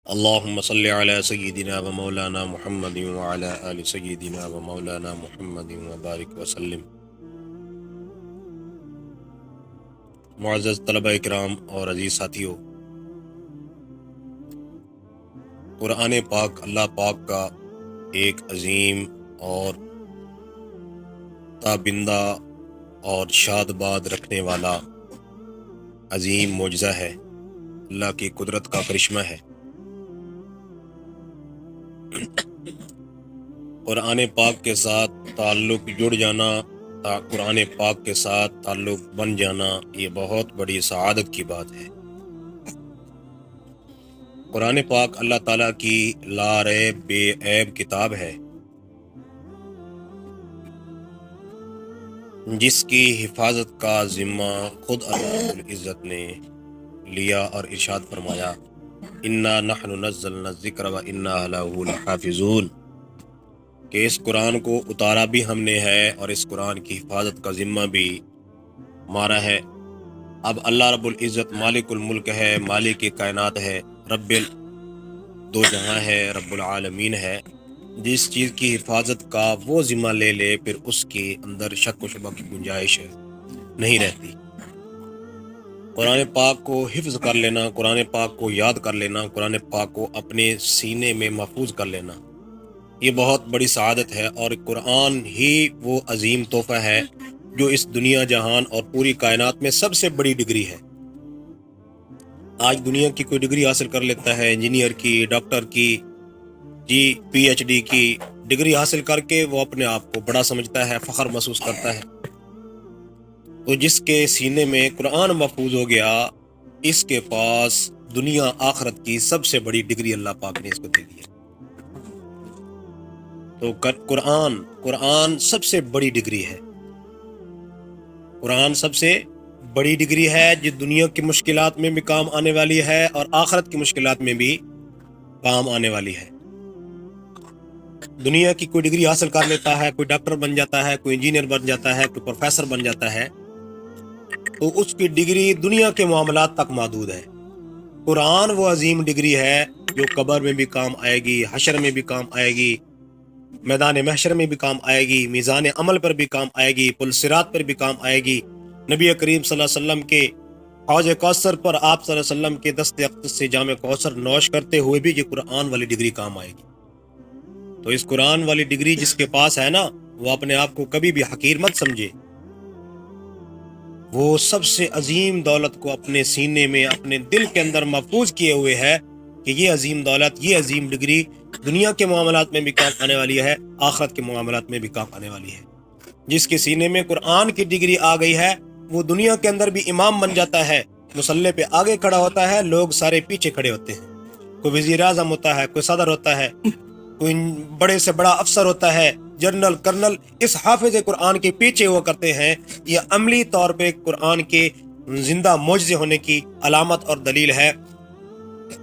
اللهم صل على سيدنا ومولانا محمد وعلى آل سيدنا ومولانا محمد وبارك وسلم۔ معزز طلبہ اکرام اور عزیز ساتھیوں، قرآن پاک اللہ پاک کا ایک عظیم اور تابندہ اور شاد باد رکھنے والا عظیم معجزہ ہے، اللہ کی قدرت کا کرشمہ ہے۔ قرآن پاک کے ساتھ تعلق جڑ جانا، قرآن پاک کے ساتھ تعلق بن جانا، یہ بہت بڑی سعادت کی بات ہے۔ قرآن پاک اللہ تعالیٰ کی لا ریب بے عیب کتاب ہے، جس کی حفاظت کا ذمہ خود اللہ رب العزت نے لیا اور ارشاد فرمایا، انا نحن نزلنا الذکر و انا لہ لحافظون، کہ اس قرآن کو اتارا بھی ہم نے ہے اور اس قرآن کی حفاظت کا ذمہ بھی ہمارا ہے۔ اب اللہ رب العزت مالک الملک ہے، مالک کائنات ہے، رب دو جہاں ہے، رب العالمین ہے۔ جس چیز کی حفاظت کا وہ ذمہ لے لے، پھر اس کے اندر شک و شبہ کی گنجائش نہیں رہتی۔ قرآن پاک کو حفظ کر لینا، قرآن پاک کو یاد کر لینا، قرآن پاک کو اپنے سینے میں محفوظ کر لینا، یہ بہت بڑی سعادت ہے۔ اور قرآن ہی وہ عظیم تحفہ ہے جو اس دنیا جہان اور پوری کائنات میں سب سے بڑی ڈگری ہے۔ آج دنیا کی کوئی ڈگری حاصل کر لیتا ہے، انجینئر کی، ڈاکٹر کی، پی ایچ ڈی کی ڈگری حاصل کر کے وہ اپنے آپ کو بڑا سمجھتا ہے، فخر محسوس کرتا ہے۔ تو جس کے سینے میں قرآن محفوظ ہو گیا، اس کے پاس دنیا آخرت کی سب سے بڑی ڈگری اللہ پاک نے اس کو دے دی ہے۔ تو قرآن سب سے بڑی ڈگری ہے، قرآن سب سے بڑی ڈگری ہے جو دنیا کی مشکلات میں بھی کام آنے والی ہے اور آخرت کی مشکلات میں بھی کام آنے والی ہے۔ دنیا کی کوئی ڈگری حاصل کر لیتا ہے، کوئی ڈاکٹر بن جاتا ہے، کوئی انجینئر بن جاتا ہے، کوئی پروفیسر بن جاتا ہے، تو اس کی ڈگری دنیا کے معاملات تک محدود ہے۔ قرآن وہ عظیم ڈگری ہے جو قبر میں بھی کام آئے گی، حشر میں بھی کام آئے گی، میدان محشر میں بھی کام آئے گی، میزان عمل پر بھی کام آئے گی، پل صراط پر بھی کام آئے گی۔ نبی کریم صلی اللہ علیہ وسلم کے حوض کوثر پر آپ صلی اللہ علیہ وسلم کے دست اقدس سے جام کوثر نوش کرتے ہوئے بھی یہ قرآن والی ڈگری کام آئے گی۔ تو اس قرآن والی ڈگری جس کے پاس ہے نا، وہ اپنے آپ کو کبھی بھی حقیر مت سمجھے، وہ سب سے عظیم دولت کو اپنے سینے میں، اپنے دل کے اندر محفوظ کیے ہوئے ہے کہ یہ عظیم دولت، یہ عظیم ڈگری دنیا کے معاملات میں بھی کام آنے والی ہے، آخرت کے معاملات میں بھی کام آنے والی ہے۔ جس کے سینے میں قرآن کی ڈگری آ گئی ہے، وہ دنیا کے اندر بھی امام بن جاتا ہے، مصلی پہ آگے کھڑا ہوتا ہے، لوگ سارے پیچھے کھڑے ہوتے ہیں۔ کوئی وزیر اعظم ہوتا ہے، کوئی صدر ہوتا ہے، کوئی بڑے سے بڑا افسر ہوتا ہے، جنرل، کرنل، اس حافظ قرآن کے پیچھے ہوا کرتے ہیں۔ یہ عملی طور پہ قرآن کے زندہ معجزے ہونے کی علامت اور دلیل ہے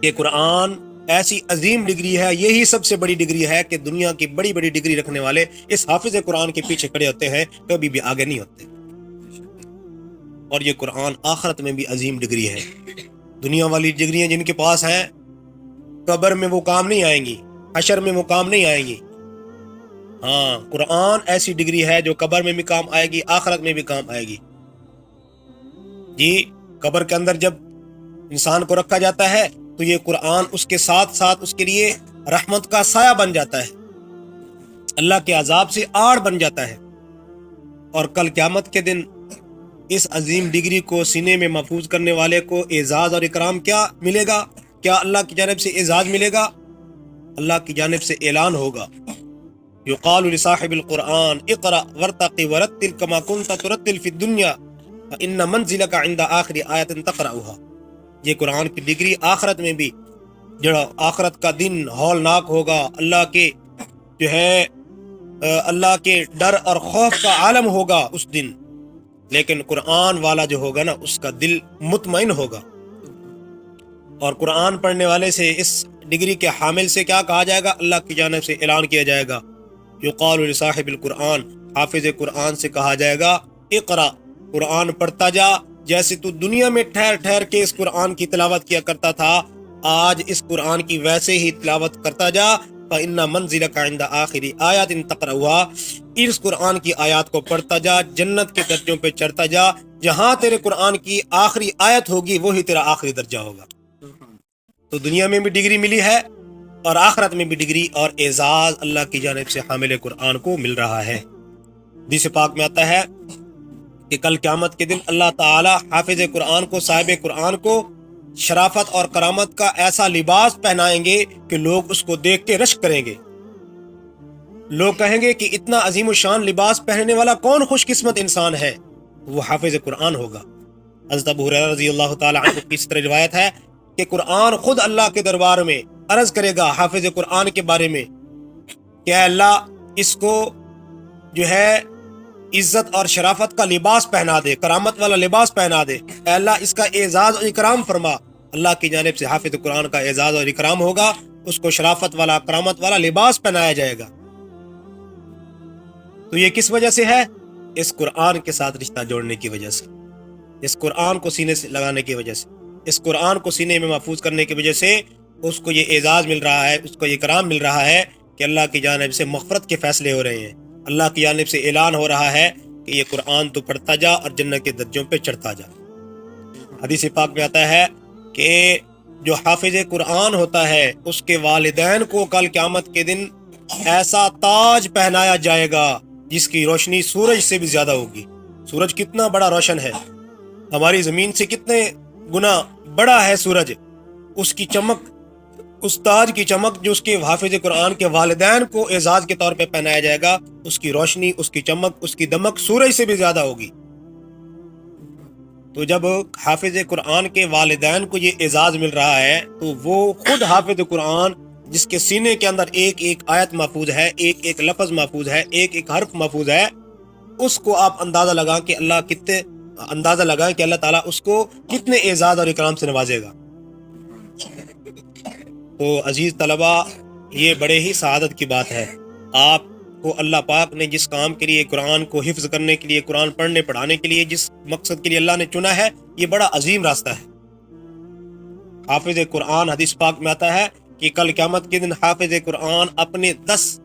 کہ قرآن ایسی عظیم ڈگری ہے، یہی سب سے بڑی ڈگری ہے کہ دنیا کی بڑی بڑی ڈگری رکھنے والے اس حافظ قرآن کے پیچھے کھڑے ہوتے ہیں، کبھی بھی آگے نہیں ہوتے۔ اور یہ قرآن آخرت میں بھی عظیم ڈگری ہے۔ دنیا والی ڈگریاں جن کے پاس ہیں، قبر میں وہ کام نہیں آئیں گی، حشر میں وہ کام نہیں آئیں گی۔ ہاں، قرآن ایسی ڈگری ہے جو قبر میں بھی کام آئے گی، آخرت میں بھی کام آئے گی۔ قبر کے اندر جب انسان کو رکھا جاتا ہے تو یہ قرآن اس کے ساتھ ساتھ اس کے لیے رحمت کا سایہ بن جاتا ہے، اللہ کے عذاب سے آڑ بن جاتا ہے۔ اور کل قیامت کے دن اس عظیم ڈگری کو سینے میں محفوظ کرنے والے کو اعزاز اور اکرام کیا ملے گا؟ کیا اللہ کی جانب سے اعزاز ملے گا؟ اللہ کی جانب سے اعلان ہوگا، یقال لصاحب القرآن اقرأ ورتقی ورتل کما کنت ترتل فی الدنیا فإن منزلک عند آخر آیت تقرأها۔ یہ قرآن کی ڈگری آخرت میں بھی، جڑا آخرت کا دن ہولناک ہوگا، اللہ کے ڈر اور خوف کا عالم ہوگا اس دن، لیکن قرآن والا جو ہوگا نا، اس کا دل مطمئن ہوگا۔ اور قرآن پڑھنے والے سے، اس ڈگری کے حامل سے کیا کہا جائے گا؟ اللہ کی جانب سے اعلان کیا جائے گا، یقال لصاحب القرآن، حافظ قرآن سے کہا جائے گا، اقرأ، قرآن پڑھتا جا، جیسے تو دنیا میں ٹھہر ٹھہر کے اس قرآن کی تلاوت کیا کرتا تھا، آج اس قرآن کی ویسے ہی تلاوت کرتا جا، فَإِنَّ مَنزِلَكَ عِنْدَ آخِرِ آیَاتٍ تَقْرَؤُهَا، اس قرآن کی آیات کو پڑھتا جا، جنت کے درجوں پہ چڑھتا جا، جہاں تیرے قرآن کی آخری آیت ہوگی وہی تیرا آخری درجہ ہوگا۔ تو دنیا میں بھی ڈگری ملی ہے اور آخرت میں بھی ڈگری اور اعزاز اللہ کی جانب سے حامل قرآن کو مل رہا ہے۔ حدیث پاک میں آتا ہے کہ کل قیامت کے دن اللہ تعالی حافظ قرآن کو، صاحب قرآن کو شرافت اور کرامت کا ایسا لباس پہنائیں گے کہ لوگ اس کو دیکھ کے رشک کریں گے۔ لوگ کہیں گے کہ اتنا عظیم الشان لباس پہننے والا کون خوش قسمت انسان ہے؟ وہ حافظ قرآن ہوگا۔ حضرت ابو ہریرہ رضی اللہ تعالی عنہ کی اس طرح روایت ہے کہ قرآن خود اللہ کے دربار میں عرض کرے گا حافظ قرآن کے بارے میں کہ اے اللہ اس کو جو ہے عزت اور شرافت کا لباس پہنا دے، کرامت والا لباس پہنا دے، اے اللہ اس کا اعزاز اور اکرام فرما۔ اللہ کی جانب سے حافظ قرآن کا اعزاز اور اکرام ہوگا، اس کو شرافت والا، کرامت والا لباس پہنایا جائے گا۔ تو یہ کس وجہ سے ہے؟ اس قرآن کے ساتھ رشتہ جوڑنے کی وجہ سے، اس قرآن کو سینے سے لگانے کی وجہ سے، اس قرآن کو سینے میں محفوظ کرنے کی وجہ سے اس کو یہ اعزاز مل رہا ہے، اس کو یہ اکرام مل رہا ہے کہ اللہ کی جانب سے مغفرت کے فیصلے ہو رہے ہیں۔ اللہ کی جانب سے اعلان ہو رہا ہے کہ یہ قرآن تو پڑھتا جا اور جنت کے درجوں پہ چڑھتا جا۔ حدیث پاک میں آتا ہے کہ جو حافظ قرآن ہوتا ہے اس کے والدین کو کل قیامت کے دن ایسا تاج پہنایا جائے گا جس کی روشنی سورج سے بھی زیادہ ہوگی۔ سورج کتنا بڑا روشن ہے، ہماری زمین سے کتنے گنا بڑا ہے سورج، اس کی چمک، اس تاج کی چمک جو اس کے حافظ قرآن کے والدین کو اعزاز کے طور پہ پہنایا جائے گا، اس کی روشنی، اس کی چمک، اس کی دمک سورج سے بھی زیادہ ہوگی۔ تو جب حافظ قرآن کے والدین کو یہ اعزاز مل رہا ہے تو وہ خود حافظ قرآن جس کے سینے کے اندر ایک ایک آیت محفوظ ہے، ایک ایک لفظ محفوظ ہے، ایک ایک حرف محفوظ ہے، اس کو آپ اندازہ لگائیں کہ اللہ تعالیٰ اس کو کتنے اعزاز اور اکرام سے نوازے گا۔ تو عزیز طلبہ، یہ بڑے ہی سعادت کی بات ہے۔ آپ کو اللہ پاک نے جس کام کے لیے، قرآن کو حفظ کرنے کے لیے، قرآن پڑھنے پڑھانے کے لیے جس مقصد کے لیے اللہ نے چنا ہے، یہ بڑا عظیم راستہ ہے۔ حافظ قرآن، حدیث پاک میں آتا ہے کہ کل قیامت کے دن حافظ قرآن اپنے 10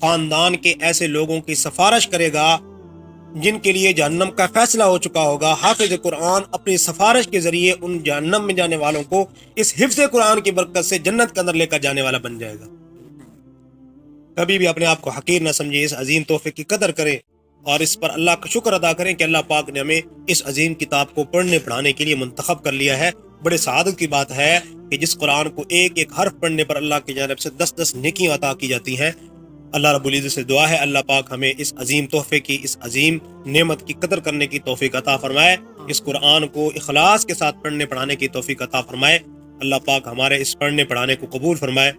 خاندان کے ایسے لوگوں کی سفارش کرے گا جن کے لیے جہنم کا فیصلہ ہو چکا ہوگا۔ حافظ قرآن اپنی سفارش کے ذریعے ان جہنم میں جانے والوں کو اس حفظ قرآن کی برکت سے جنت کے اندر لے کر جانے والا بن جائے گا۔ کبھی بھی اپنے آپ کو حقیر نہ سمجھیں، اس عظیم تحفے کی قدر کریں اور اس پر اللہ کا شکر ادا کریں کہ اللہ پاک نے ہمیں اس عظیم کتاب کو پڑھنے پڑھانے کے لیے منتخب کر لیا ہے۔ بڑے سعادت کی بات ہے کہ جس قرآن کو ایک ایک حرف پڑھنے پر اللہ کی جانب سے 10 نیکیاں عطا کی جاتی ہیں۔ اللہ رب العزت سے دعا ہے اللہ پاک ہمیں اس عظیم تحفے کی، اس عظیم نعمت کی قدر کرنے کی توفیق عطا فرمائے، اس قرآن کو اخلاص کے ساتھ پڑھنے پڑھانے کی توفیق عطا فرمائے۔ اللہ پاک ہمارے اس پڑھنے پڑھانے کو قبول فرمائے۔